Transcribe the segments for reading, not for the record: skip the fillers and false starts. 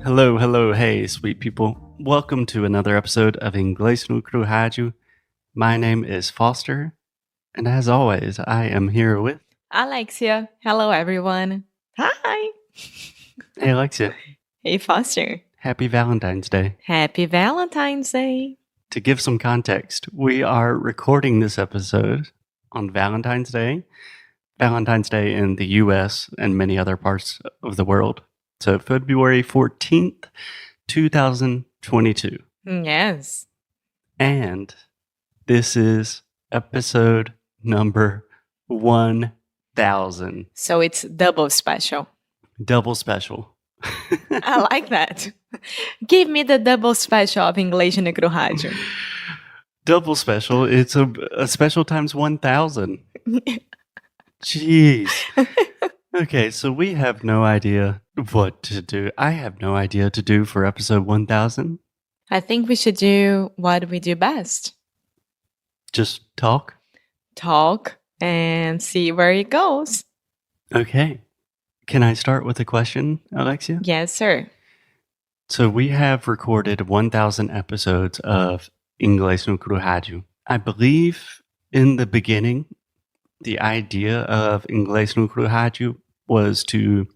Hello, hello, hey, sweet people. Welcome to another episode of Inglês no Rádio. My name is Foster, and as always, I am here with... Alexia. Hello, everyone. Hi. Hey, Alexia. Hey, Foster. Happy Valentine's Day. Happy Valentine's Day. To give some context, we are recording this episode on Valentine's Day. Valentine's Day in the US and many other parts of the world. So February 14th, 2022. Yes. And this is episode number 1000. So it's double special. Double special. I like that. Give me the double special of Inglês no Rádio. Double special. It's a special times 1000. Jeez. Okay, so we have no idea what to do. I have no idea what to do for episode 1000. I think we should do what we do best. Just talk? Talk and see where it goes. Okay. Can I start with a question, Alexia? Yes, sir. So we have recorded 1000 episodes of Inglês no Rádio. I believe in the beginning, the idea of Inglês no Rádio was to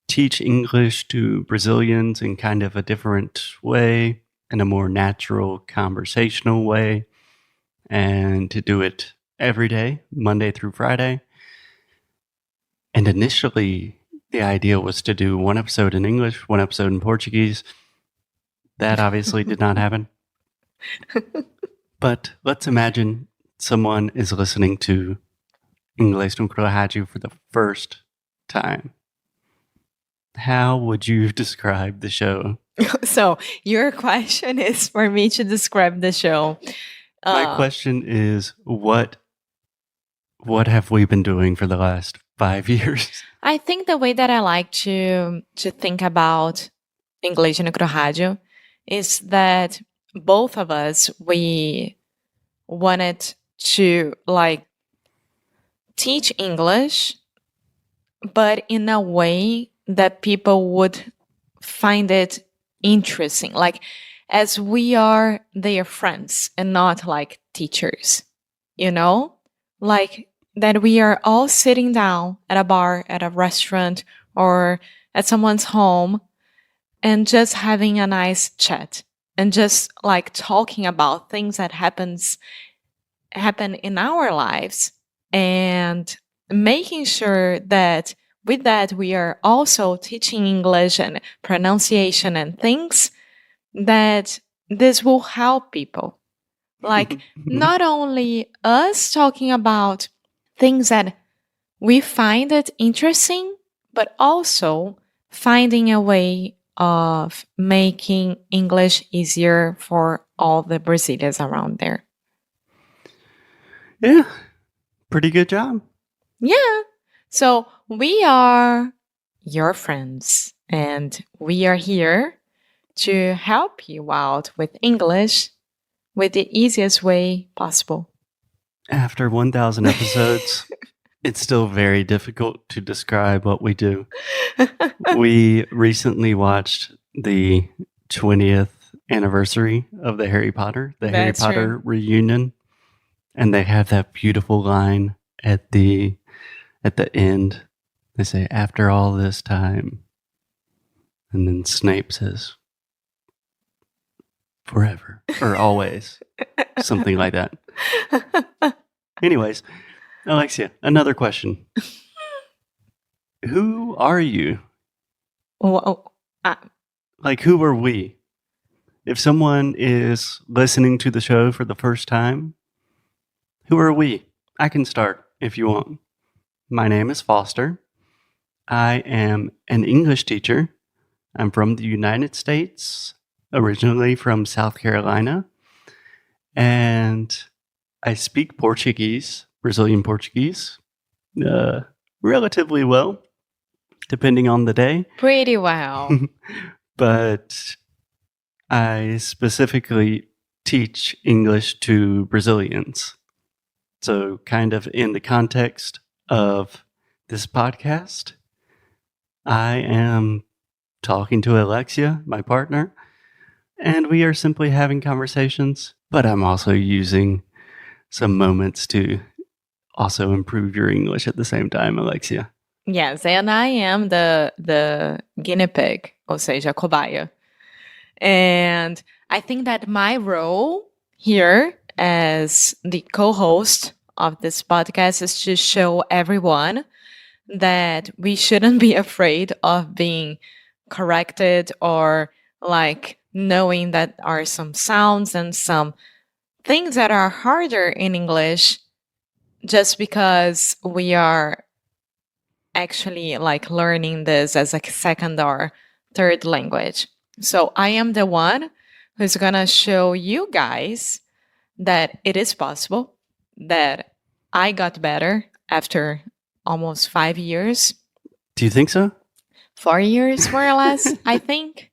teach English to Brazilians in kind of a different way, in a more natural, conversational way, and to do it every day, Monday through Friday. And initially, the idea was to do one episode in English, one episode in Portuguese. That obviously did not happen. But let's imagine someone is listening to Inglês no Rádio for the first time. How would you describe the show? So your question is for me to describe the show. My question is, what have we been doing for the last 5 years? I think the way that I like to think about Inglês no Rádio is that both of us, we wanted to teach English, but in a way that people would find it interesting. As we are their friends and not like teachers, that we are all sitting down at a bar, at a restaurant, or at someone's home and just having a nice chat and just talking about things that happen in our lives, and making sure that with that we are also teaching English and pronunciation and things that this will help people. Not only us talking about things that we find it interesting, but also finding a way of making English easier for all the Brazilians around there. Yeah, pretty good job. Yeah. So we are your friends, and we are here to help you out with English with the easiest way possible. After 1000 episodes, it's still very difficult to describe what we do. We recently watched the 20th anniversary of the Harry Potter reunion, and they have that beautiful line at the end. They say, "After all this time," and then Snape says, "Forever," or "always," something like that. Anyways, Alexia, another question. Who are you? Well, who are we? If someone is listening to the show for the first time, who are we? I can start if you want. My name is Foster. I am an English teacher. I'm from the United States, originally from South Carolina, and I speak Portuguese, Brazilian Portuguese, relatively well, depending on the day. Pretty well. But I specifically teach English to Brazilians. So kind of in the context of this podcast, I am talking to Alexia, my partner, and we are simply having conversations, but I'm also using some moments to also improve your English at the same time, Alexia. Yes, and I am the guinea pig, ou seja, a cobaia. And I think that my role here as the co-host of this podcast is to show everyone that we shouldn't be afraid of being corrected or like knowing that are some sounds and some things that are harder in English just because we are actually like learning this as a second or third language. So I am the one who's gonna show you guys that it is possible, that I got better after almost 5 years. Do you think so? 4 years, more or less, I think.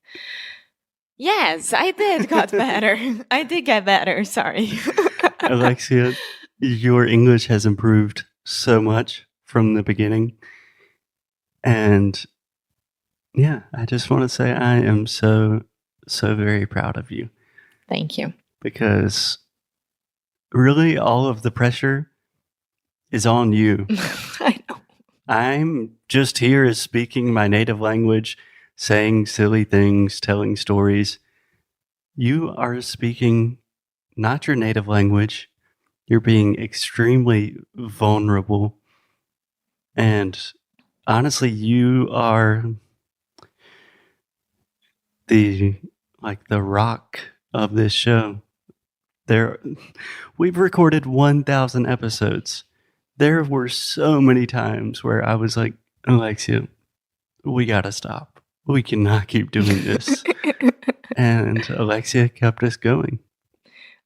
Yes, I did got better. I did get better, sorry. Alexia, your English has improved so much from the beginning. And yeah, I just want to say I am so very proud of you. Thank you. Because really all of the pressure is on you. I know. I'm just here speaking my native language, saying silly things, telling stories. You are speaking not your native language. You're being extremely vulnerable. And honestly, you are the rock of this show. We've recorded 1,000 episodes. There were so many times where I was like, Alexia, we gotta stop. We cannot keep doing this. And Alexia kept us going.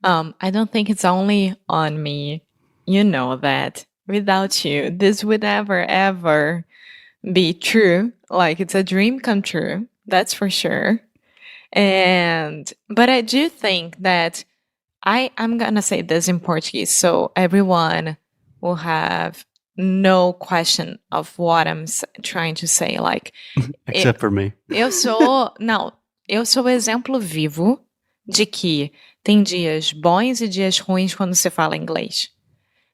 I don't think it's only on me. You know that without you, this would never, ever be true. Like, it's a dream come true. That's for sure. But I do think that I'm gonna say this in Portuguese, so everyone will have no question of what I'm trying to say. Like, except for me. Eu sou o exemplo vivo de que tem dias bons e dias ruins quando você fala inglês.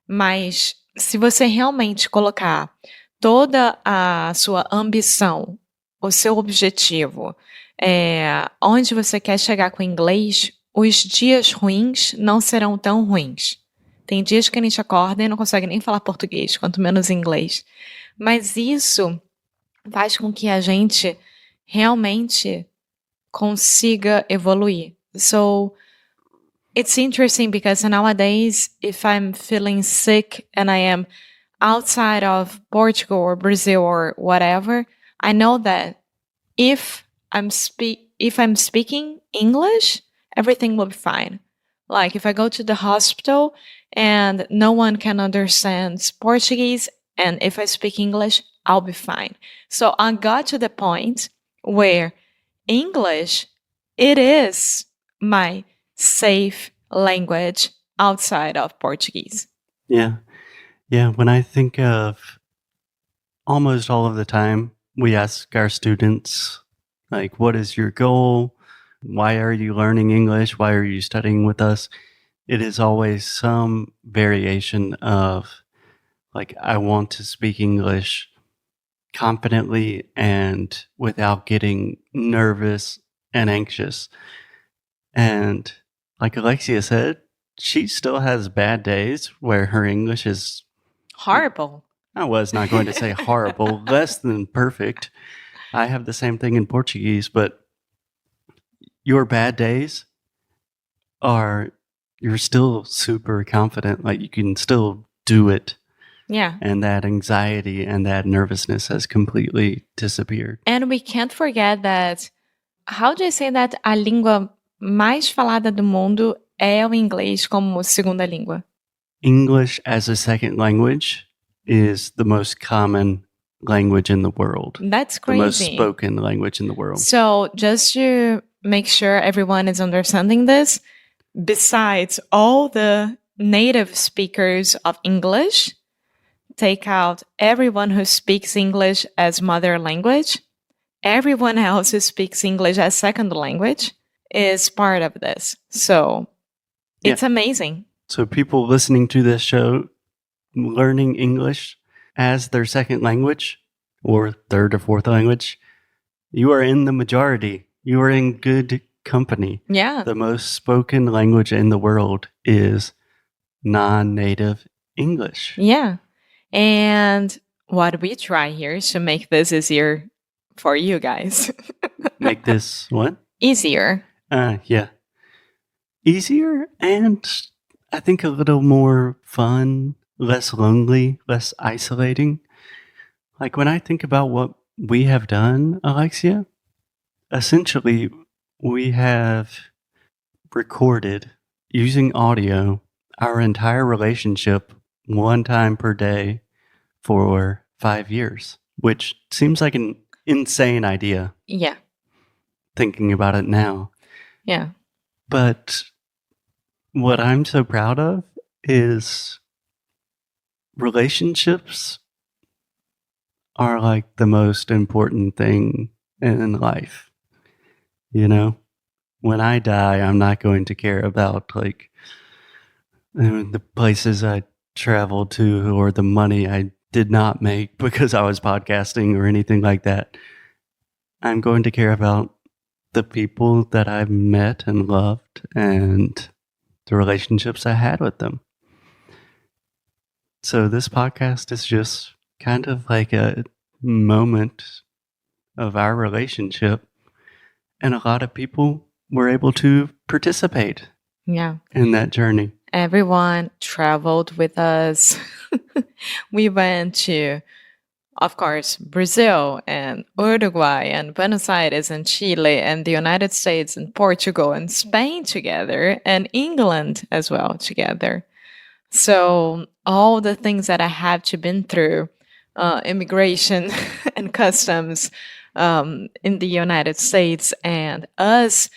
Mas se você realmente colocar toda a sua ambição, o seu objetivo, onde você quer chegar com o inglês, os dias ruins não serão tão ruins. Tem dias que a gente acorda e não consegue nem falar português, quanto menos inglês. Mas isso faz com que a gente realmente consiga evoluir. So, it's interesting because nowadays, if I'm feeling sick and I am outside of Portugal or Brazil or whatever, I know that if I'm speaking English, everything will be fine. Like, if I go to the hospital and no one can understand Portuguese, and if I speak English, I'll be fine. So I got to the point where English, it is my safe language outside of Portuguese. Yeah. When I think of almost all of the time, we ask our students, like, what is your goal? Why are you learning English? Why are you studying with us? It is always some variation of, like, I want to speak English confidently and without getting nervous and anxious. And like Alexia said, she still has bad days where her English is horrible. I was not going to say horrible, less than perfect. I have the same thing in Portuguese, but your bad days are, you're still super confident, like you can still do it. Yeah. And that anxiety and that nervousness has completely disappeared. And we can't forget that, how do I say that a língua mais falada do mundo é o inglês como segunda língua? English as a second language is the most common language in the world. That's crazy. The most spoken language in the world. So just to make sure everyone is understanding this, besides all the native speakers of English, take out everyone who speaks English as mother language, everyone else who speaks English as second language is part of this. So it's amazing. So people listening to this show, learning English as their second language or third or fourth language, you are in the majority. You are in good company. Yeah. The most spoken language in the world is non-native English. Yeah. And what we try here is to make this easier for you guys. Make this what? Easier. Yeah. Easier and I think a little more fun, less lonely, less isolating. Like when I think about what we have done, Alexia, essentially we have recorded using audio our entire relationship one time per day for 5 years, which seems like an insane idea. Yeah. Thinking about it now. Yeah. But what I'm so proud of is relationships are like the most important thing in life. You know, when I die, I'm not going to care about like the places I traveled to or the money I did not make because I was podcasting or anything like that. I'm going to care about the people that I've met and loved and the relationships I had with them. So this podcast is just kind of like a moment of our relationship, and a lot of people were able to participate in that journey. Everyone traveled with us. We went to, of course, Brazil and Uruguay and Buenos Aires and Chile and the United States and Portugal and Spain together and England as well together. So all the things that I have to been through, immigration and customs in the United States, and us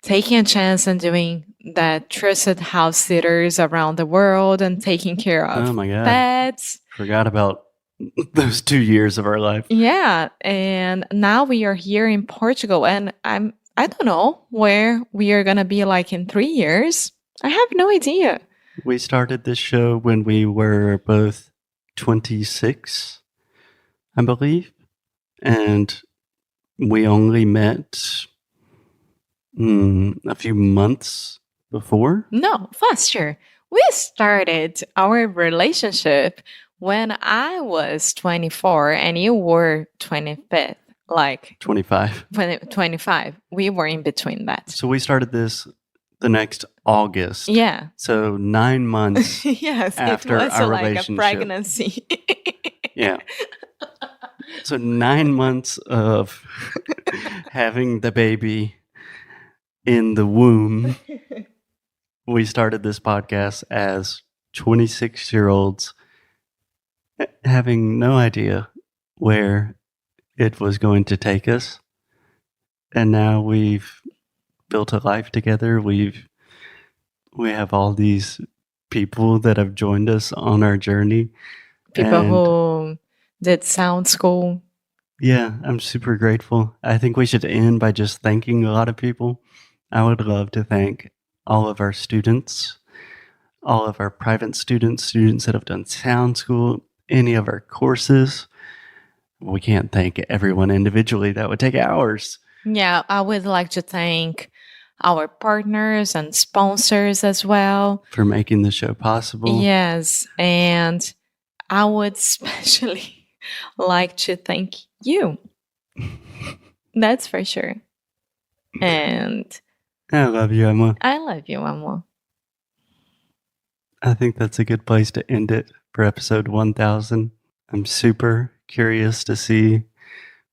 taking a chance and doing that trusted house sitters around the world and taking care of pets. Forgot about those 2 years of our life. Yeah, and now we are here in Portugal, and I don't know where we are gonna be like in 3 years. I have no idea. We started this show when we were both 26, I believe, and we only met a few months before. No, faster. We started our relationship when I was 24 and you were 25th, like 25. 25. We were in between that. So we started this the next August. Yeah. So 9 months yes, after it was our like relationship. a pregnancy. Yeah. So 9 months of having the baby in the womb. We started this podcast as 26-year-olds having no idea where it was going to take us. And now we've built a life together. We have all these people that have joined us on our journey. People who did sound school. Yeah, I'm super grateful. I think we should end by just thanking a lot of people. I would love to thank all of our students, all of our private students, students that have done sound school, any of our courses. We can't thank everyone individually. That would take hours. Yeah, I would like to thank our partners and sponsors as well. For making the show possible. Yes, and I would especially like to thank you. That's for sure. And I love you, Emma. I love you, Emma. I think that's a good place to end it for episode 1000. I'm super curious to see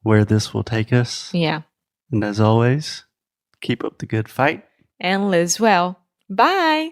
where this will take us. Yeah. And as always, keep up the good fight. And live well. Bye.